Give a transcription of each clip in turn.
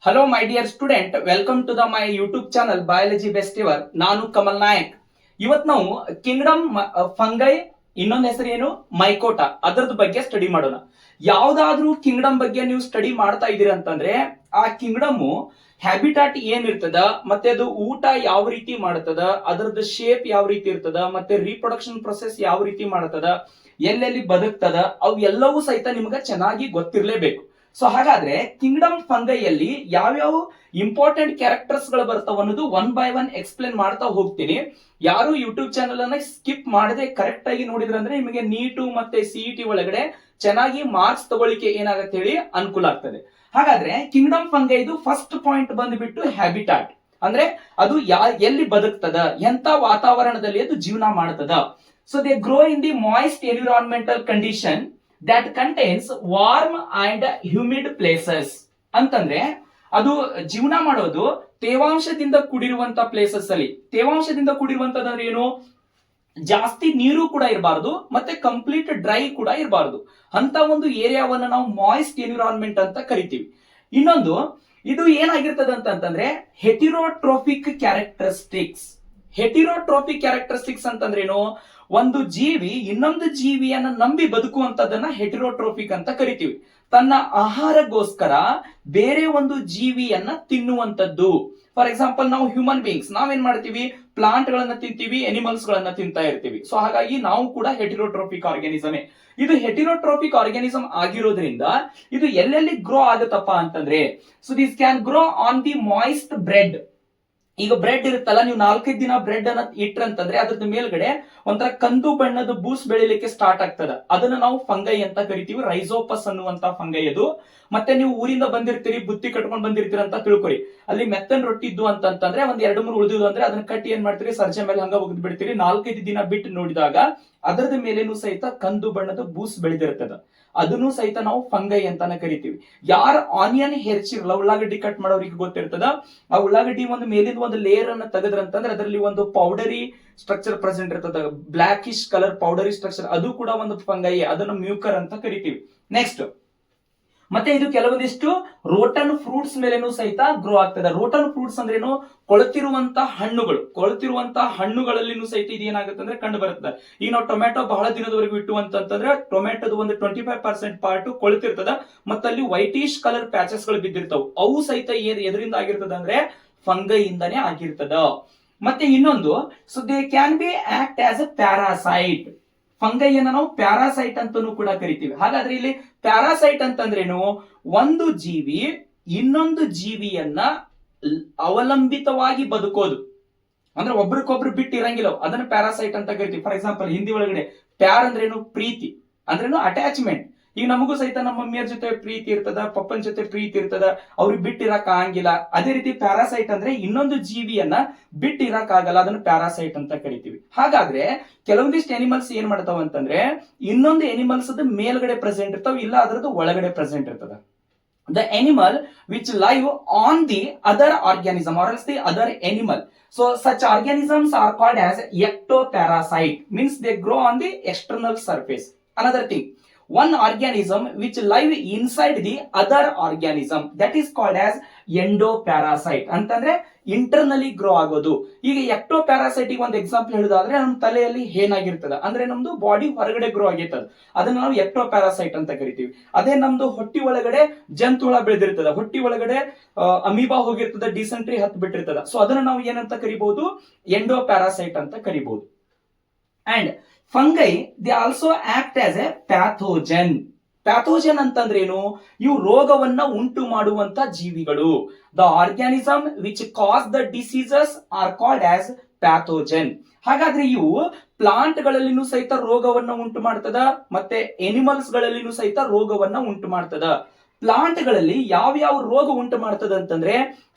Hello my dear student, welcome to the my YouTube channel biology ಬೆಸ್ಟಿವರ್. ನಾನು ಕಮಲ್ ನಾಯಕ್. ಇವತ್ ನಾವು ಕಿಂಗ್ಡಮ್ ಫಂಗೈ, ಇನ್ನೊಂದು ಹೆಸರು ಏನು, ಮೈಕೋಟಾ, ಅದರದ ಬಗ್ಗೆ ಸ್ಟಡಿ ಮಾಡೋಣ. ಯಾವ್ದಾದ್ರೂ ಕಿಂಗ್ಡಮ್ ಬಗ್ಗೆ ನೀವು ಸ್ಟಡಿ ಮಾಡ್ತಾ ಇದೀರ ಅಂತಂದ್ರೆ ಆ ಕಿಂಗ್ಡಮ್ ಹ್ಯಾಬಿಟಾಟ್ ಏನಿರ್ತದ, ಮತ್ತೆ ಅದು ಊಟ ಯಾವ ರೀತಿ ಮಾಡ್ತದ, ಅದರದ್ದು ಶೇಪ್ ಯಾವ ರೀತಿ ಇರ್ತದ, ಮತ್ತೆ ರೀಪ್ರೊಡಕ್ಷನ್ ಪ್ರೊಸೆಸ್ ಯಾವ ರೀತಿ ಮಾಡ್ತದ, ಎಲ್ಲೆಲ್ಲಿ ಬದುಕ್ತದ, ಅವು ಎಲ್ಲವೂ ಸಹಿತ ನಿಮ್ಗೆ ಚೆನ್ನಾಗಿ ಗೊತ್ತಿರ್ಲೇಬೇಕು. ಸೊ ಹಾಗಾದ್ರೆ ಕಿಂಗ್ಡಮ್ ಫಂಗೈಯಲ್ಲಿ ಯಾವ್ಯಾವ ಇಂಪಾರ್ಟೆಂಟ್ ಕ್ಯಾರೆಕ್ಟರ್ಸ್ ಗಳು ಬರ್ತಾವ ಅನ್ನೋದು ಒನ್ ಬೈ ಒನ್ ಎಕ್ಸ್ಪ್ಲೇನ್ ಮಾಡ್ತಾ ಹೋಗ್ತೀನಿ. ಯಾರು ಯೂಟ್ಯೂಬ್ ಚಾನಲ್ ಅನ್ನ ಸ್ಕಿಪ್ ಮಾಡದೆ ಕರೆಕ್ಟ್ ಆಗಿ ನೋಡಿದ್ರಂದ್ರೆ ನಿಮಗೆ ನೀಟು ಮತ್ತೆ ಸಿಇಟಿ ಒಳಗಡೆ ಚೆನ್ನಾಗಿ ಮಾರ್ಕ್ಸ್ ತಗೊಳ್ಳಿಕ್ಕೆ ಏನಾಗತ್ತೆ ಹೇಳಿ ಅನುಕೂಲ ಆಗ್ತದೆ. ಹಾಗಾದ್ರೆ ಕಿಂಗ್ಡಮ್ ಫಂಗೈದು ಫಸ್ಟ್ ಪಾಯಿಂಟ್ ಬಂದ್ಬಿಟ್ಟು ಹ್ಯಾಬಿಟಾಟ್, ಅಂದ್ರೆ ಅದು ಎಲ್ಲಿ ಬದುಕ್ತದ, ಎಂತ ವಾತಾವರಣದಲ್ಲಿ ಅದು ಜೀವನ ಮಾಡ್ತದ. So they grow in the moist environmental condition that contains warm and humid places. ಅಂತಂದ್ರೆ ಅದು ಜೀವನ ಮಾಡೋದು ತೇವಾಂಶದಿಂದ ಕೂಡಿರುವಂತ ಪ್ಲೇಸಸ್ ಅಲ್ಲಿ. ತೇವಾಂಶದಿಂದ ಕೂಡಿರುವಂತದಂದ್ರೆ ಏನು, ಜಾಸ್ತಿ ನೀರು ಕೂಡ ಇರಬಾರದು ಮತ್ತೆ ಕಂಪ್ಲೀಟ್ ಡ್ರೈ ಕೂಡ ಇರಬಾರದು. ಅಂತ ಒಂದು ಏರಿಯಾವನ್ನ ನಾವು ಮಾಯಿಸ್ಟ್ ಎನ್ವಿರಾನ್ಮೆಂಟ್ ಅಂತ ಕರಿತೀವಿ. ಇನ್ನೊಂದು ಇದು ಏನಾಗಿರ್ತದ ಅಂತಂದ್ರೆ ಹೆಟಿರೋಟ್ರೋಫಿಕ್ ಕ್ಯಾರೆಕ್ಟರಿಸ್ಟಿಕ್ಸ್. ಹೆಟಿರೋಟ್ರೋಫಿಕ್ ಕ್ಯಾರೆಕ್ಟರಿಸ್ಟಿಕ್ಸ್ ಅಂತಂದ್ರೇನು, ಒಂದು ಜೀವಿ ಇನ್ನೊಂದು ಜೀವಿಯನ್ನ ನಂಬಿ ಬದುಕುವಂತದನ್ನ ಹೆಟಿರೋಟ್ರೋಫಿಕ್ ಅಂತ ಕರಿತೀವಿ. ತನ್ನ ಆಹಾರಗೋಸ್ಕರ ಬೇರೆ ಒಂದು ಜೀವಿಯನ್ನ ತಿನ್ನುವಂತದ್ದು. ಫಾರ್ ಎಕ್ಸಾಂಪಲ್, ನಾವು ಹ್ಯೂಮನ್ ಬೀಯಿಂಗ್ಸ್ ನಾವೇನ್ ಮಾಡ್ತೀವಿ, ಪ್ಲಾಂಟ್ ಗಳನ್ನ ತಿಂತೀವಿ, ಎನಿಮಲ್ಸ್ ಗಳನ್ನ ತಿಂತಾ ಇರ್ತೀವಿ. ಸೊ ಹಾಗಾಗಿ ನಾವು ಕೂಡ ಹೆಟಿರೋಟ್ರೋಫಿಕ್ ಆರ್ಗ್ಯಾನಿಸಮೇ. ಇದು ಹೆಟಿರೋಟ್ರೋಫಿಕ್ ಆರ್ಗ್ಯಾನಿಸಮ್ ಆಗಿರೋದ್ರಿಂದ ಇದು ಎಲ್ಲೆಲ್ಲಿ ಗ್ರೋ ಆಗುತ್ತಪ್ಪ ಅಂತಂದ್ರೆ, so this can grow on the moist bread. ಈಗ ಬ್ರೆಡ್ ಇರುತ್ತಲ್ಲ, ನೀವು 4-5 ದಿನ ಬ್ರೆಡ್ ಅನ್ನ ಇಟ್ರಂತಂದ್ರೆ ಅದ್ರದ್ದು ಮೇಲ್ಗಡೆ ಒಂಥರ ಕಂದು ಬಣ್ಣದ ಬೂಸ್ ಬೆಳಿಲಿಕ್ಕೆ ಸ್ಟಾರ್ಟ್ ಆಗ್ತದ. ಅದನ್ನ ನಾವು ಫಂಗೈ ಅಂತ ಕರಿತೀವಿ. ರೈಸೋಪಸ್ ಅನ್ನುವಂತ ಫಂಗೈ ಅದು. ಮತ್ತೆ ನೀವು ಊರಿಂದ ಬಂದಿರ್ತೀರಿ, ಬುತ್ತಿ ಕಟ್ಕೊಂಡ್ ಬಂದಿರ್ತೀರಿ ಅಂತ ತಿಳ್ಕೊರಿ. ಅಲ್ಲಿ ಮೆತ್ತನ್ ರೊಟ್ಟಿ ಇದ್ದು ಅಂತಂದ್ರೆ ಒಂದ್ 2-3 ಉಳಿದು ಅಂದ್ರೆ ಅದನ್ನ ಕಟ್ಟಿ ಏನ್ ಮಾಡ್ತೀರಿ, ಸರ್ಜೆ ಮೇಲೆ ಹಂಗ ಒಗ್ದು ಬಿಡ್ತೀರಿ. 4-5 ದಿನ ಬಿಟ್ಟು ನೋಡಿದಾಗ ಅದರದ ಮೇಲೇನು ಸಹಿತ ಕಂದು ಬಣ್ಣದ ಬೂಸ್ ಬೆಳೆದಿರ್ತದ. ಅದನ್ನು ಸಹಿತ ನಾವು ಫಂಗೈ ಅಂತಾನೆ ಕರಿತೀವಿ. ಯಾರ ಆನಿಯನ್ ಹೆಚ್ಚಿರಲ್ಲ, ಉಳ್ಳಾಗಡ್ಡಿ ಕಟ್ ಮಾಡೋರಿಗೆ ಗೊತ್ತಿರ್ತದ, ಆ ಉಳ್ಳಾಗಡ್ಡಿ ಒಂದು ಮೇಲಿಂದ ಒಂದು ಲೇಯರ್ ಅನ್ನ ತೆಗೆದ್ರಂತಂದ್ರೆ ಅದರಲ್ಲಿ ಒಂದು ಪೌಡರಿ ಸ್ಟ್ರಕ್ಚರ್ ಪ್ರೆಸೆಂಟ್ ಇರ್ತದ, ಬ್ಲಾಕಿಶ್ ಕಲರ್ ಪೌಡರಿ ಸ್ಟ್ರಕ್ಚರ್. ಅದು ಕೂಡ ಒಂದು ಫಂಗೈ, ಅದನ್ನು ಮ್ಯೂಕರ್ ಅಂತ ಕರಿತೀವಿ. ನೆಕ್ಸ್ಟ್, ಮತ್ತೆ ಇದು ಕೆಲವೊಂದಿಷ್ಟು ರೋಟನ್ ಫ್ರೂಟ್ಸ್ ಮೇಲೇನು ಸಹಿತ ಗ್ರೋ ಆಗ್ತದೆ. ರೋಟನ್ ಫ್ರೂಟ್ಸ್ ಅಂದ್ರೇನು, ಕೊಳತಿರುವಂತ ಹಣ್ಣುಗಳು. ಕೊಳತಿರುವಂತ ಹಣ್ಣುಗಳಲ್ಲಿನೂ ಸಹಿತ ಇದು ಏನಾಗುತ್ತೆ ಅಂದ್ರೆ ಕಂಡು ಬರುತ್ತದೆ. ಈಗ ನಾವು ಟೊಮೆಟೊ ಬಹಳ ದಿನದವರೆಗೂ ಇಟ್ಟು ಅಂತಂದ್ರೆ ಟೊಮೆಟೊದ ಒಂದು 25% ಪಾರ್ಟ್ ಕೊಳತಿರ್ತದ, ಮತ್ತೆ ಅಲ್ಲಿ ವೈಟಿಶ್ ಕಲರ್ ಪ್ಯಾಚಸ್ ಗಳು ಬಿದ್ದಿರ್ತಾವ. ಅವು ಸಹಿತ ಎದರಿಂದ ಆಗಿರ್ತದ ಅಂದ್ರೆ ಫಂಗೈ ಇಂದಾನೇ ಆಗಿರ್ತದ. ಮತ್ತೆ ಇನ್ನೊಂದು, so they can be act as a parasite. ಫಂಗೈಯನ್ನ ನಾವು ಪ್ಯಾರಾಸೈಟ್ ಅಂತಾನೂ ಕೂಡ ಕರಿತೀವಿ. ಹಾಗಾದ್ರೆ ಇಲ್ಲಿ ಪ್ಯಾರಾಸೈಟ್ ಅಂತಂದ್ರೇನು, ಒಂದು ಜೀವಿ ಇನ್ನೊಂದು ಜೀವಿಯನ್ನ ಅವಲಂಬಿತವಾಗಿ ಬದುಕೋದು, ಅಂದ್ರೆ ಒಬ್ರಿಗೊಬ್ರು ಬಿಟ್ಟು ಇರಂಗಿಲ್ಲ, ಅದನ್ನ ಪ್ಯಾರಾಸೈಟ್ ಅಂತ ಕರಿತೀವಿ. ಫಾರ್ ಎಕ್ಸಾಂಪಲ್, ಹಿಂದಿ ಒಳಗಡೆ ಪ್ಯಾರ್ ಅಂದ್ರೇನು, ಪ್ರೀತಿ ಅಂದ್ರೇನು, ಅಟ್ಯಾಚ್ಮೆಂಟ್. ಈಗ ನಮಗೂ ಸಹಿತ ನಮ್ಮ ಮಮ್ಮಿಯರ ಜೊತೆ ಪ್ರೀತಿ ಇರ್ತದ, ಪಪ್ಪನ ಜೊತೆ ಪ್ರೀತಿ ಇರ್ತದ, ಅವ್ರಿಗೆ ಬಿಟ್ಟಿರಕ್ ಆಗಂಗಿಲ್ಲ. ಅದೇ ರೀತಿ ಪ್ಯಾರಾಸೈಟ್ ಅಂದ್ರೆ ಇನ್ನೊಂದು ಜೀವಿಯನ್ನ ಬಿಟ್ಟಿರಕ್ ಆಗಲ್ಲ, ಅದನ್ನ ಪ್ಯಾರಾಸೈಟ್ ಅಂತ ಕರಿತೀವಿ. ಹಾಗಾದ್ರೆ ಕೆಲವೊಂದಿಷ್ಟು ಎನಿಮಲ್ಸ್ ಏನ್ ಮಾಡ್ತಾವ ಅಂತಂದ್ರೆ ಇನ್ನೊಂದು ಎನಿಮಲ್ಸ್ ಮೇಲ್ಗಡೆ ಪ್ರೆಸೆಂಟ್ ಇರ್ತಾವ, ಇಲ್ಲ ಅದರದ್ದು ಒಳಗಡೆ ಪ್ರೆಸೆಂಟ್ ಇರ್ತದ. The animal which live on the other organism or else the other animal. So such organisms are called as ectoparasite, means they grow on the external surface. Another thing, one organism which live inside the other organism, that is called as endoparasite. ಅಂತಂದ್ರೆ internally grow ಆಗೋದು. ಈಗ ಎಕ್ಟೋಪ್ಯಾರಾಸೈಟ್ ಒಂದು example ಹೇಳುದಾದ್ರೆ, ನಮ್ಮ ತಲೆಯಲ್ಲಿ ಏನಾಗಿರ್ತದ ಅಂದ್ರೆ ನಮ್ದು body ಹೊರಗಡೆ ಗ್ರೋ ಆಗಿರ್ತದ, ಅದನ್ನ ನಾವು ಎಕ್ಟೋಪ್ಯಾರಾಸೈಟ್ ಅಂತ ಕರಿತೀವಿ. ಅದೇ ನಮ್ದು ಹೊಟ್ಟಿ ಒಳಗಡೆ ಜಂತುಹುಳ ಬೆಳೆದಿರ್ತದ, ಹೊಟ್ಟಿ ಒಳಗಡೆ ಅಮೀಬಾ ಹೋಗಿರ್ತದ, ಡಿಸೆಂಟ್ರಿ ಹತ್ತು ಬಿಟ್ಟಿರ್ತದ. ಸೊ ಅದನ್ನ ನಾವು ಏನಂತ ಕರಿಬಹುದು, ಎಂಡೋಪ್ಯಾರಾಸೈಟ್ ಅಂತ ಕರಿಬಹುದು. And fungi they also act as A pathogen. Pathogen ಅಂತಂದ್ರೇನು, ಇವು ರೋಗವನ್ನ ಉಂಟು ಮಾಡುವಂತ ಜೀವಿಗಳು. The organism which cos the diseases are called as pathogen. ಹಾಗಾದ್ರೆ ಇವು ಪ್ಲಾಂಟ್ ಗಳಲ್ಲಿನೂ ಸಹಿತ ರೋಗವನ್ನ ಉಂಟು ಮಾಡ್ತದ, ಮತ್ತೆ ಎನಿಮಲ್ಸ್ ಗಳಲ್ಲಿನೂ ಸಹಿತ ರೋಗವನ್ನ ಉಂಟು ಮಾಡ್ತದ. ಪ್ಲಾಂಟ್ ಗಳಲ್ಲಿ ಯಾವ ರೋಗ ಉಂಟು ಮಾಡ್ತದ ಅಂತಂದ್ರೆ,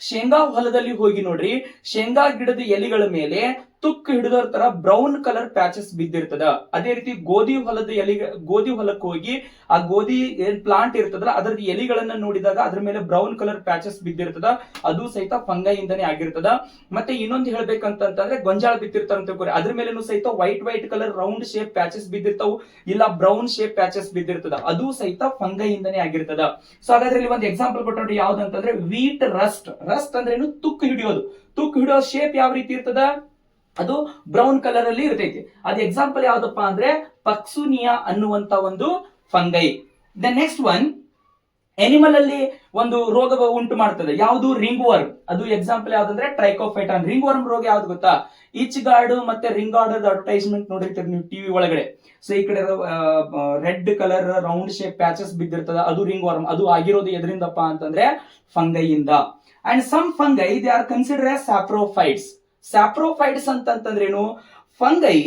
ಶೇಂಗಾ ಹೊಲದಲ್ಲಿ ಹೋಗಿ ನೋಡ್ರಿ, ಶೇಂಗಾ ಗಿಡದ ಎಲೆಗಳ ಮೇಲೆ ತುಕ್ಕು ಹಿಡಿದೋರ್ ತರ ಬ್ರೌನ್ ಕಲರ್ ಪ್ಯಾಚಸ್ ಬಿದ್ದಿರ್ತದ. ಅದೇ ರೀತಿ ಗೋಧಿ ಹೊಲಕ್ಕೆ ಹೋಗಿ ಆ ಗೋಧಿ ಏನ್ ಪ್ಲಾಂಟ್ ಇರ್ತದಲ್ಲ ಅದರ ಎಲಿಗಳನ್ನ ನೋಡಿದಾಗ ಅದ್ರ ಮೇಲೆ ಬ್ರೌನ್ ಕಲರ್ ಪ್ಯಾಚಸ್ ಬಿದ್ದಿರ್ತದ, ಅದು ಸಹಿತ ಫಂಗೈ ಇಂದಾನೆ ಆಗಿರ್ತದ. ಮತ್ತೆ ಇನ್ನೊಂದು ಹೇಳ್ಬೇಕಂತಂದ್ರೆ ಗೊಂಜಾಳ ಬಿತ್ತಿರ್ತಾರ ಅಂತ ತಿಳ್ಕೊರಿ, ಅದ್ರ ಮೇಲೆನೂ ಸಹಿತ white colour round shape patches ಬಿದ್ದಿರ್ತಾವು, ಇಲ್ಲ ಬ್ರೌನ್ ಶೇಪ್ ಪ್ಯಾಚಸ್ ಬಿದ್ದಿರ್ತದ, ಅದು ಸಹಿತ ಫಂಗೈ ಇಂದಾನೆ ಆಗಿರ್ತದ. ಸೊ ಹಾಗಾದ್ರೆ ಇಲ್ಲಿ ಒಂದು ಎಕ್ಸಾಂಪಲ್ ಕೊಟ್ಟರೆ ಯಾವ್ದಂತಂದ್ರೆ ವೀಟ್ ರಸ್ಟ್ ಅಂದ್ರೆ ಏನು, ತುಕ್ಕು ಹಿಡಿಯೋ ಶೇಪ್ ಯಾವ ರೀತಿ ಇರ್ತದ, ಅದು ಬ್ರೌನ್ ಕಲರ್ ಅಲ್ಲಿ ಇರ್ತೈತಿ. ಅದ್ ಎಕ್ಸಾಂಪಲ್ ಯಾವ್ದಪ್ಪ ಅಂದ್ರೆ ಪಕ್ಸುನಿಯಾ ಅನ್ನುವಂತ ಒಂದು fungi. The next one, animal ಅಲ್ಲಿ ಒಂದು ರೋಗ ಉಂಟು ಮಾಡ್ತದೆ, ಯಾವುದು, ರಿಂಗ್ ವರ್ಮ್. ಅದು ಎಕ್ಸಾಂಪಲ್ ಯಾವ್ದಂದ್ರೆ ಟ್ರೈಕೋಫೈಟಾನ್. ರಿಂಗ್ ವರ್ಮ್ ರೋಗ ಯಾವ್ದು ಗೊತ್ತಾ, ಈಚ್ ಗಾರ್ಡ್ ಮತ್ತೆ ರಿಂಗ್ ಗಾರ್ಡ್ ಅಡ್ವರ್ಟೈಸ್ಮೆಂಟ್ ನೋಡಿರ್ತೀರಿ ನೀವು ಟಿವಿ ಒಳಗಡೆ. ಸೊ ಈ ಕಡೆ red colour round shape patches ಬಿದ್ದಿರ್ತದ, ಅದು ರಿಂಗ್ ವರ್ಮ್. ಅದು ಆಗಿರೋದು ಎದರಿಂದಪ್ಪ ಅಂತಂದ್ರೆ ಫಂಗೈಯಿಂದ. And some fungi they are consider as saprophytes ಅಂತಂದ್ರೆ ಏನು, ಫಂಗೈ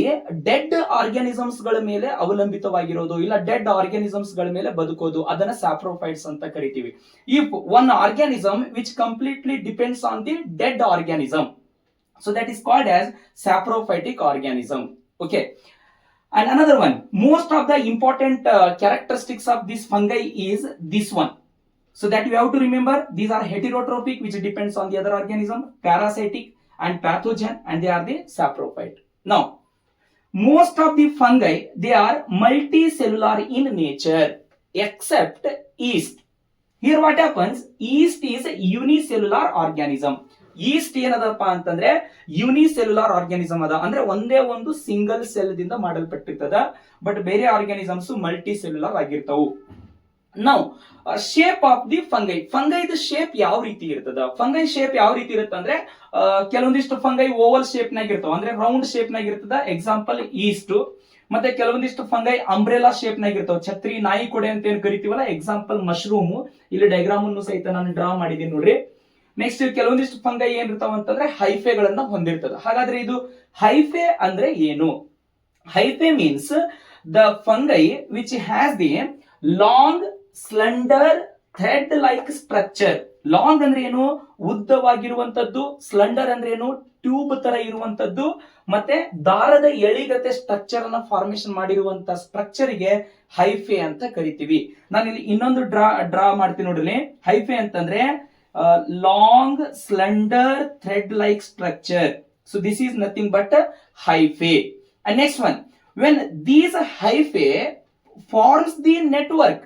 ಡೆಡ್ ಆರ್ಗ್ಯಾನಿಸಮ್ಸ್ ಗಳ ಮೇಲೆ ಅವಲಂಬಿತವಾಗಿರೋದು, ಇಲ್ಲ ಡೆಡ್ ಆರ್ಗ್ಯಾನಿಸಮ್ಸ್ ಗಳ ಮೇಲೆ ಬದುಕೋದು, ಅದನ್ನ ಸ್ಯಾಪ್ರೋಫೈಟ್ಸ್ ಅಂತ ಕರಿತೀವಿ. If one organism which completely depends on the dead organism, so that is called as saprophytic organism. Okay, and another one, most of the important characteristics of this fungi is this one, so that you have to remember these are heterotrophic, which depends on the other organism, parasitic and pathogen, and they are the saprophyte. Now most of the fungi, they are multicellular in nature except yeast. Here what happens, yeast is unicellular organism. Yeast ಏನದಪ್ಪ ಅಂತಂದ್ರೆ unicellular organism ಅದ, ಅಂದ್ರೆ ಒಂದೇ ಒಂದು single cell ದಿಂದ ಮಾಡಲ್ಪಟ್ಟಿರ್ತದ. But ಬೇರೆ organisms multi cellular ಆಗಿರ್ತಾವು. ನಾವು shape of the ಫಂಗೈದ shape ಯಾವ ರೀತಿ ಇರ್ತದ, ಫಂಗೈ ಶೇಪ್ ಯಾವ ರೀತಿ ಇರುತ್ತೆ ಅಂದ್ರೆ ಕೆಲವೊಂದಿಷ್ಟು ಫಂಗೈ ಓವಲ್ ಶೇಪ್ ನಾಗ ಇರ್ತಾವ, ಅಂದ್ರೆ ರೌಂಡ್ ಶೇಪ್ ನಾಗ ಇರ್ತದ, ಎಕ್ಸಾಂಪಲ್ ಈಸ್ಟ್. ಮತ್ತೆ ಕೆಲವೊಂದಿಷ್ಟು ಫಂಗೈ ಅಂಬ್ರೆಲಾ ಶೇಪ್ ನಾಗ ಇರ್ತಾವ, ಛತ್ರಿ ನಾಯಿ ಕೊಡೆ ಅಂತ ಏನ್ ಕರಿತೀವಲ್ಲ, ಎಕ್ಸಾಂಪಲ್ ಮಶ್ರೂಮ್. ಇಲ್ಲಿ ಡಯಾಗ್ರಾಮ್ ಅನ್ನು ಸಹಿತ ನಾನು ಡ್ರಾ ಮಾಡಿದ್ದೀನಿ ನೋಡ್ರಿ. ನೆಕ್ಸ್ಟ್ ಕೆಲವೊಂದಿಷ್ಟು ಫಂಗೈ ಏನಿರ್ತಾವ ಅಂತಂದ್ರೆ ಹೈಫೆಗಳನ್ನ ಹೊಂದಿರ್ತದ. ಹಾಗಾದ್ರೆ ಇದು ಹೈಫೆ ಅಂದ್ರೆ ಏನು, hyphae means the fungi which has the long slender thread like structure. Long ಅಂದ್ರೆ ಏನು, ಉದ್ದವಾಗಿರುವಂತದ್ದು, ಸ್ಲೆಂಡರ್ ಅಂದ್ರೆ ಏನು, ಟ್ಯೂಬ್ ತರ ಇರುವಂತದ್ದು, ಮತ್ತೆ ದಾರದ ಎಳಿಗತೆ ಸ್ಟ್ರಕ್ಚರ್ ಅನ್ನ ಫಾರ್ಮೇಶನ್ ಮಾಡಿರುವಂತ ಸ್ಟ್ರಕ್ಚರ್ ಗೆ ಹೈಫೆ ಅಂತ ಕರಿತೀವಿ. ನಾನು ಇಲ್ಲಿ ಇನ್ನೊಂದು ಡ್ರಾ ಮಾಡ್ತೀನಿ ನೋಡ್ರಿ. ಹೈಫೆ ಅಂತಂದ್ರೆ long slender thread like structure, so this is nothing but a hyphae. And next one, when these hyphae forms the network,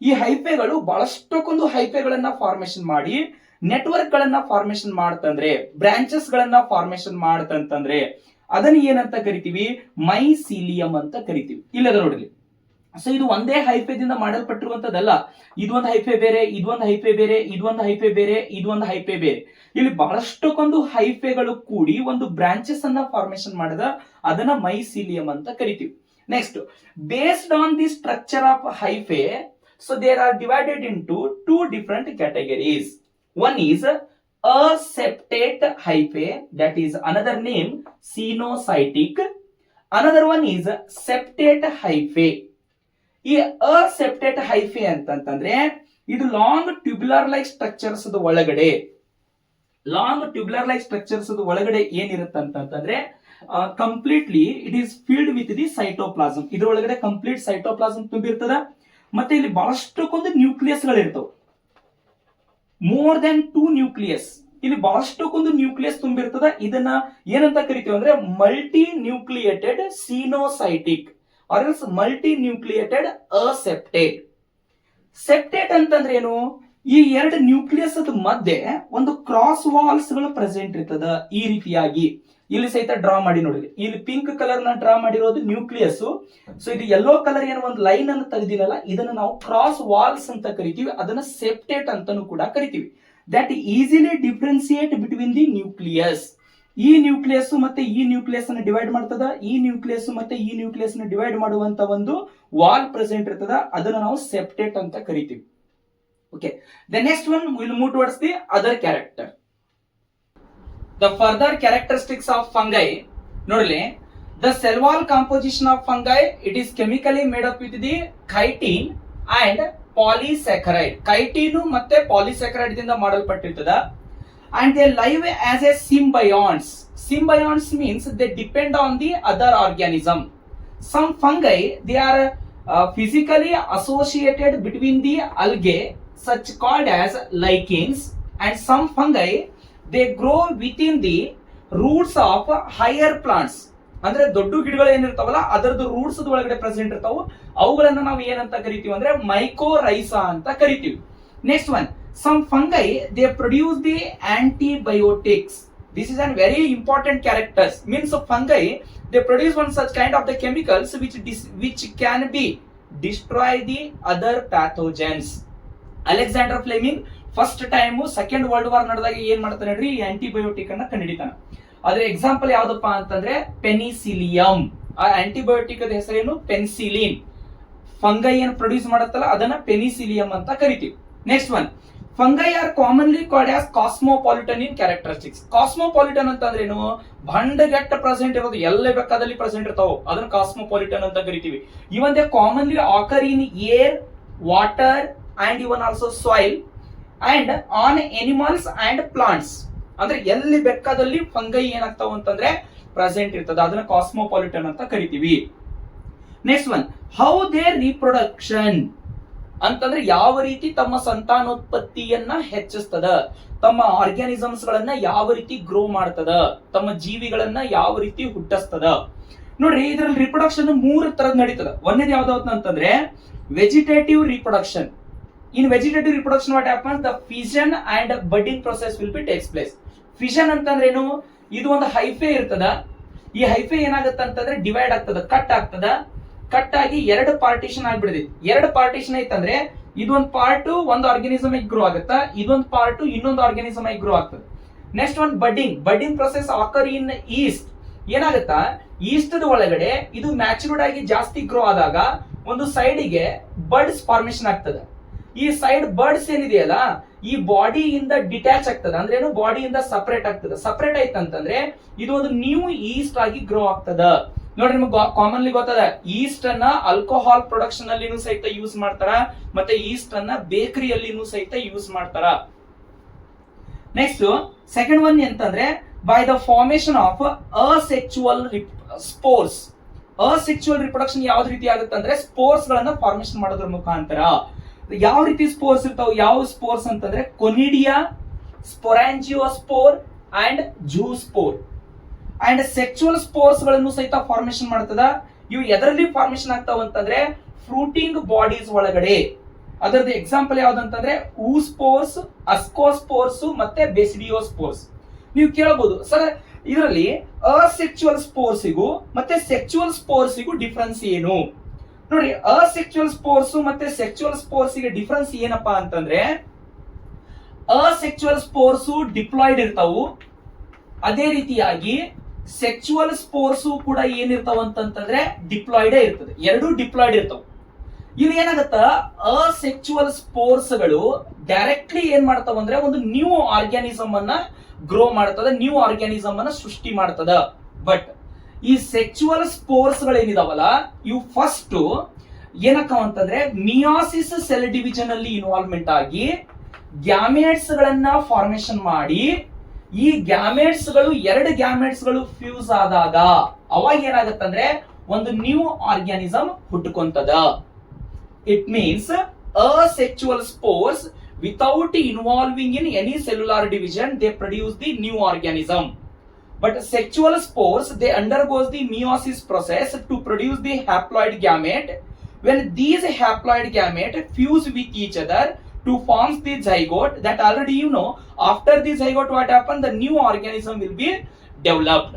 ಈ ಹೈಫೆಗಳು ಬಹಳಷ್ಟಕ್ಕೊಂದು ಹೈಫೆಗಳನ್ನ ಫಾರ್ಮೇಶನ್ ಮಾಡಿ ನೆಟ್ವರ್ಕ್ ಗಳನ್ನ ಫಾರ್ಮೇಶನ್ ಮಾಡ್ತಂದ್ರೆ, ಬ್ರಾಂಚಸ್ ಗಳನ್ನ ಫಾರ್ಮೇಶನ್ ಮಾಡ್ತಂತಂದ್ರೆ ಅದನ್ನ ಏನಂತ ಕರಿತೀವಿ, ಮೈಸೀಲಿಯಂ ಅಂತ ಕರಿತೀವಿ. ಇಲ್ಲದ ನೋಡ್ರಿ, ಸೊ ಇದು ಒಂದೇ ಹೈಫೆದಿಂದ ಮಾಡಲ್ಪಟ್ಟಿರುವಂತದ್ದಲ್ಲ. ಇದೊಂದು ಹೈಫೆ ಬೇರೆ, ಇದೊಂದು ಹೈಫೆ ಬೇರೆ, ಇದೊಂದು ಹೈಫೆ ಬೇರೆ, ಇದೊಂದು ಹೈಫೆ ಬೇರೆ. ಇಲ್ಲಿ ಬಹಳಷ್ಟಕ್ಕೊಂದು ಹೈಫೆಗಳು ಕೂಡಿ ಒಂದು ಬ್ರಾಂಚಸ್ ಅನ್ನ ಫಾರ್ಮೇಶನ್ ಮಾಡಿದ, ಅದನ್ನ ಮೈಸೀಲಿಯಂ ಅಂತ ಕರಿತೀವಿ. Next, based on the structure of hyphae, so there are divided into 2 different categories. One is aseptate hyphae, that is another name cenocytic. Another one is septate hyphae. ಈ ಅಸೆಪ್ಟೇಟ್ hyphae ಅಂತಂದ್ರೆ ಇದು long tubular like structures ಒಳಗಡೆ, ಏನಿರುತ್ತೆ ಅಂತಂದ್ರೆ completely it is filled with the cytoplasm. ಇದ್ರೊಳಗಡೆ complete cytoplasm ತುಂಬಿರ್ತದ. ಮತ್ತೆ ಇಲ್ಲಿ ಬಹಳಷ್ಟಕ್ಕೊಂದು ನ್ಯೂಕ್ಲಿಯಸ್ ಗಳಿರ್ತಾವ, ಮೋರ್ ದೆನ್ 2 ನ್ಯೂಕ್ಲಿಯಸ್. ಇಲ್ಲಿ ಬಹಳಷ್ಟಕ್ಕೊಂದು ನ್ಯೂಕ್ಲಿಯಸ್ ತುಂಬಿರ್ತದ. ಇದನ್ನ ಏನಂತ ಕರಿತೀವಿ ಅಂದ್ರೆ multi nucleated coenocytic or else multinucleated aseptate. Septate ಅಂತಂದ್ರೆ ಏನು, ಈ ಎರಡು ನ್ಯೂಕ್ಲಿಯಸ್ ಮಧ್ಯೆ ಒಂದು ಕ್ರಾಸ್ ವಾಲ್ಸ್ ಗಳು ಪ್ರೆಸೆಂಟ್ ಇರ್ತದ. ಈ ರೀತಿಯಾಗಿ ಇಲ್ಲಿ ಸಹಿತ ಡ್ರಾ ಮಾಡಿ ನೋಡಿರಿ. ಇಲ್ಲಿ ಪಿಂಕ್ ಕಲರ್ ನ ಡ್ರಾ ಮಾಡಿರೋದು ನ್ಯೂಕ್ಲಿಯಸ್. ಸೊ ಇದು ಯೆಲ್ಲೋ ಕಲರ್ ಏನು ಒಂದು ಲೈನ್ ಅನ್ನು ತೆಗೆದಿಲ್ಲ, ಇದನ್ನ ನಾವು ಕ್ರಾಸ್ ವಾಲ್ಸ್ ಅಂತ ಕರಿತೀವಿ. ಅದನ್ನ ಸೆಪ್ಟೇಟ್ ಅಂತಾನೂ ಕೂಡ ಕರಿತೀವಿ. That easily differentiate between the nucleus. ಈ ನ್ಯೂಕ್ಲಿಯಸ್ ಮತ್ತೆ ಈ ನ್ಯೂಕ್ಲಿಯಸ್ ಅನ್ನು ಡಿವೈಡ್ ಮಾಡ್ತದ, ಈ ನ್ಯೂಕ್ಲಿಯಸ್ ಮತ್ತೆ ಈ ನ್ಯೂಕ್ಲಿಯಸ್ ನ ಡಿವೈಡ್ ಮಾಡುವಂತ ಒಂದು ವಾಲ್ ಪ್ರೆಸೆಂಟ್ ಇರ್ತದ, ಅದನ್ನ ನಾವು ಸೆಪ್ಟೇಟ್ ಅಂತ ಕರಿತೀವಿ. Okay, the next one will move towards the other character. The further characteristics of fungi ನೋಡ್ಲಿ. The cell wall composition of fungi, it is chemically made up with the chitin and polysaccharide. Chitin ಮತ್ತೆ polysaccharide ದಿಂದ ಮಾಡಲ್ಪಟ್ಟಿರ್ತದ. and they live as a symbionts. Symbionts means they depend on the other organism. Some fungi, they are physically associated between the algae, such called as lichens, and some fungi, they grow within the roots of higher plants. ಅಂದ್ರೆ ದೊಡ್ಡ ಗಿಡಗಳು ಏನಿರ್ತಾವಲ್ಲ ಅದರದ್ದು roots ಒಳಗಡೆ present ಇರ್ತಾವ, ಅವುಗಳನ್ನ ನಾವು ಏನಂತ ಕರಿತೀವಿ ಅಂದ್ರೆ ಮೈಕೋರೈಸಾ ಅಂತ ಕರಿತೀವಿ. Next one, some fungi, they produce the antibiotics. This is a very important character. Means of fungi, they produce one such kind of the chemicals which can be destroy the other pathogens. Alexander Fleming first time second world war ನಡೆದಾಗ ಏನ್ ಮಾಡ್ತಾನೆ ಹೇಳ್ರಿ, ಈ antibiotic ಅನ್ನ ಕಂಡುಹಿಡಿತಾನೆ. ಅದ್ರ example ಯಾವ್ದಪ್ಪ ಅಂತಂದ್ರೆ Penicillium. ಆ ಆಂಟಿಬಯೋಟಿಕ್ ಅದ ಹೆಸರೇನು, ಪೆನ್ಸಿಲಿನ್. ಫಂಗೈ ಏನ್ ಪ್ರೊಡ್ಯೂಸ್ ಮಾಡುತ್ತಲ್ಲ ಅದನ್ನ ಪೆನಿಸಿಲಿಯಂ ಅಂತ ಕರಿತೀವಿ. Next one, fungi R commonly called as cosmopolitan ಇನ್ ಕ್ಯಾರೆಕ್ಟರಿಸ್ಟಿಕ್ಸ್. ಕಾಸ್ಮೋಪಾಲಿಟನ್ ಅಂತಂದ್ರೆ ಏನು, ಭಂಡಗಟ್ಟ ಪ್ರೆಸೆಂಟ್ ಇರೋದು, ಎಲ್ಲ ಬೇಕಾದಲ್ಲಿ ಪ್ರೆಸೆಂಟ್ ಇರ್ತಾವ, ಅದನ್ನ ಕಾಸ್ಮೋಪಾಲಿಟನ್ ಅಂತ ಕರಿತೀವಿ. Even they commonly occur in air, water and even also soil and on animals and plants. ಅಂದ್ರೆ ಎಲ್ಲಿ ಬೇಕಾದಲ್ಲಿ ಫಂಗೈ ಏನಾಗ್ತಾವ ಅಂತಂದ್ರೆ ಪ್ರೆಸೆಂಟ್ ಇರ್ತದ, ಅದನ್ನ ಕಾಸ್ಮೋಪಾಲಿಟನ್ ಅಂತ ಕರಿತೀವಿ. Next one, how their reproduction ಅಂತಂದ್ರೆ ಯಾವ ರೀತಿ ತಮ್ಮ ಸಂತಾನೋತ್ಪತ್ತಿಯನ್ನ ಹೆಚ್ಚಿಸ್ತದ, ತಮ್ಮ ಆರ್ಗ್ಯಾನಿಸಮ್ಸ್ ಗಳನ್ನ ಯಾವ ರೀತಿ ಗ್ರೋ ಮಾಡ್ತದ, ತಮ್ಮ ಜೀವಿಗಳನ್ನ ಯಾವ ರೀತಿ ಹುಟ್ಟಿಸ್ತದ. ನೋಡ್ರಿ, ಇದ್ರಲ್ಲಿ ರಿಪ್ರೊಡಕ್ಷನ್ 3 ತರದ್ ನಡೀತದ. ಒಂದೇದು ಯಾವ್ದಾವ್ದು ಅಂತಂದ್ರೆ vegetative reproduction. In vegetative reproduction, what happens? The fission and budding process will be takes place. Fission ಅಂತಂದ್ರೆ ಏನು, ಇದು ಒಂದು ಹೈಫೆ ಇರ್ತದ. ಈ ಹೈಫೆ ಏನಾಗುತ್ತೆ ಅಂತಂದ್ರೆ ಡಿವೈಡ್ ಆಗ್ತದ, ಕಟ್ ಆಗ್ತದ. ಕಟ್ ಆಗಿ 2 ಪಾರ್ಟಿಷನ್ ಆಗ್ಬಿಡ್ತೈತಿ. 2 ಪಾರ್ಟಿಷನ್ ಐತಂದ್ರೆ ಇದೊಂದು ಪಾರ್ಟ್ ಒಂದು ಆರ್ಗ್ಯಾನಿಸಮ್ ಆಗಿ ಗ್ರೋ ಆಗುತ್ತಾ, ಇದೊಂದು ಪಾರ್ಟ್ ಇನ್ನೊಂದು ಆರ್ಗ್ಯಾನಿಸಮ್ ಆಗಿ ಗ್ರೋ ಆಗ್ತದೆ. Next one budding. Budding process occur in yeast. ಏನಾಗುತ್ತಾ, ಈಸ್ಟ್ ಒಳಗಡೆ ಇದು ಮ್ಯಾಚುರ್ಡ್ ಆಗಿ ಜಾಸ್ತಿ ಗ್ರೋ ಆದಾಗ ಒಂದು ಸೈಡಿಗೆ ಬಡ್ಸ್ ಫಾರ್ಮೇಶನ್ ಆಗ್ತದೆ. ಈ ಸೈಡ್ ಬರ್ಡ್ಸ್ ಏನಿದೆಯಲ್ಲ, ಈ ಬಾಡಿಯಿಂದ ಡಿಟ್ಯಾಚ್ ಆಗ್ತದೆ. ಅಂದ್ರೆ ಏನು, ಬಾಡಿಯಿಂದ ಸಪರೇಟ್ ಆಗ್ತದೆ. ಸಪರೇಟ್ ಆಯ್ತಂತಂದ್ರೆ ಇದು ಒಂದು ನ್ಯೂ ಈಸ್ಟ್ ಆಗಿ ಗ್ರೋ ಆಗ್ತದ. ನೋಡ್ರಿ, ನಿಮ್ಗೆ ಕಾಮನ್ಲಿ ಗೊತ್ತದ, ಈಸ್ಟ್ ಅನ್ನ ಆಲ್ಕೋಹಾಲ್ ಪ್ರೊಡಕ್ಷನ್ ಅಲ್ಲಿನೂ ಸಹಿತ ಯೂಸ್ ಮಾಡ್ತಾರ, ಮತ್ತೆ ಈಸ್ಟ್ ಅನ್ನ ಬೇಕರಿಯಲ್ಲಿನೂ ಸಹಿತ ಯೂಸ್ ಮಾಡ್ತಾರ. ನೆಕ್ಸ್ಟ್ ಸೆಕೆಂಡ್ ಒನ್ ಅಂತಂದ್ರೆ by the formation of asexual spores. Asexual reproduction ಯಾವ್ದು ರೀತಿ ಆಗುತ್ತೆ ಅಂದ್ರೆ ಸ್ಪೋರ್ಸ್ ಗಳನ್ನ ಫಾರ್ಮೇಶನ್ ಮಾಡೋದ್ರ ಮುಖಾಂತರ. ಯಾವ ರೀತಿ ಸ್ಪೋರ್ಸ್ ಇರ್ತಾವ, ಯಾವ ಸ್ಪೋರ್ಸ್ ಅಂತಂದ್ರೆ ಕೊನಿಡಿಯಾ, ಸ್ಪೊರಾಂಜಿಯೋಸ್ಪೋರ್ ಅಂಡ್ ಜೂಸ್ಪೋರ್. ಅಂಡ್ ಸೆಕ್ಚುವಲ್ ಸ್ಪೋರ್ಸ್ ಗಳನ್ನು ಸಹಿತ ಫಾರ್ಮೇಶನ್ ಮಾಡ್ತದ. ಇವು ಎದರಲ್ಲಿ ಫಾರ್ಮೇಶನ್ ಆಗ್ತಾವ ಅಂತಂದ್ರೆ ಫ್ರೂಟಿಂಗ್ ಬಾಡೀಸ್ ಒಳಗಡೆ. ಅದರದ್ದು ಎಕ್ಸಾಂಪಲ್ ಯಾವ್ದಂತಂದ್ರೆ ಊಸ್ಪೋರ್ಸ್, ಅಸ್ಕೋಸ್ಪೋರ್ಸ್ ಮತ್ತೆ ಬೆಸಿಡಿಯೋಸ್ಪೋರ್ಸ್. ನೀವು ಕೇಳಬಹುದು, ಸರ್ ಇದರಲ್ಲಿ ಅಸೆಕ್ಚುವಲ್ ಸ್ಪೋರ್ಸಿಗೂ ಮತ್ತೆ ಸೆಕ್ಚುವಲ್ ಸ್ಪೋರ್ಸಿಗೂ ಡಿಫರೆನ್ಸ್ ಏನು? ನೋಡಿ, ಅಸೆಕ್ಚುವಲ್ ಸ್ಪೋರ್ಸ್ ಮತ್ತೆ ಸೆಕ್ಚುವಲ್ ಸ್ಪೋರ್ಸ್ ಗೆ ಡಿಫರೆನ್ಸ್ ಏನಪ್ಪಾ ಅಂತಂದ್ರೆ, ಅಸೆಕ್ಚುವಲ್ ಸ್ಪೋರ್ಸ್ ಡಿಪ್ಲಾಯ್ಡ್ ಇರ್ತಾವು, ಅದೇ ರೀತಿಯಾಗಿ ಸೆಕ್ಚುವಲ್ ಸ್ಪೋರ್ಸ್ ಕೂಡ ಏನಿರ್ತಾವ ಅಂತಂದ್ರೆ ಡಿಪ್ಲಾಯ್ಡ್ ಇರ್ತದೆ. ಎರಡೂ ಡಿಪ್ಲಾಯ್ಡ್ ಇರ್ತಾವ. ಇಲ್ಲಿ ಏನಾಗತ್ತ, ಅಸೆಕ್ಚುವಲ್ ಸ್ಪೋರ್ಸ್ ಗಳು ಡೈರೆಕ್ಟ್ಲಿ ಏನ್ ಮಾಡ್ತಾವ ಅಂದ್ರೆ ಒಂದು ನ್ಯೂ ಆರ್ಗ್ಯಾನಿಸಮ್ ಅನ್ನ ಗ್ರೋ ಮಾಡ್ತದ, ನ್ಯೂ ಆರ್ಗ್ಯಾನಿಸಮ್ ಅನ್ನ ಸೃಷ್ಟಿ ಮಾಡ್ತದ. ಬಟ್ ಈ ಸೆಕ್ಚುವಲ್ ಸ್ಪೋರ್ಸ್ ಗಳೇನಿದಾವಲ್ಲ, ಇವು ಫಸ್ಟ್ ಏನಕ್ಕವ ಅಂತಂದ್ರೆ ಮಿಯಾಸಿಸ್ ಸೆಲ್ ಡಿವಿಷನ್ ಅಲ್ಲಿ ಇನ್ವಾಲ್ವ್ಮೆಂಟ್ ಆಗಿ ಗ್ಯಾಮೆಟ್ಸ್ ಗಳನ್ನ ಫಾರ್ಮೇಶನ್ ಮಾಡಿ, ಈ ಗ್ಯಾಮೆಟ್ಸ್ ಗಳು 2 ಗ್ಯಾಮೆಟ್ಸ್ ಗಳು ಫ್ಯೂಸ್ ಆದಾಗ ಅವಾಗ ಏನಾಗತ್ತಂದ್ರೆ ಒಂದು ನ್ಯೂ ಆರ್ಗ್ಯಾನಿಸಮ್ ಹುಟ್ಟುಕೊಂತದ. It means asexual spores without involving in any cellular division, they produce the new organism. But sexual spores, they undergoes the meiosis process to produce the haploid gamete. When these haploid gamete fuse with each other to form the zygote, that already you know, after the zygote what happens, the new organism will be developed.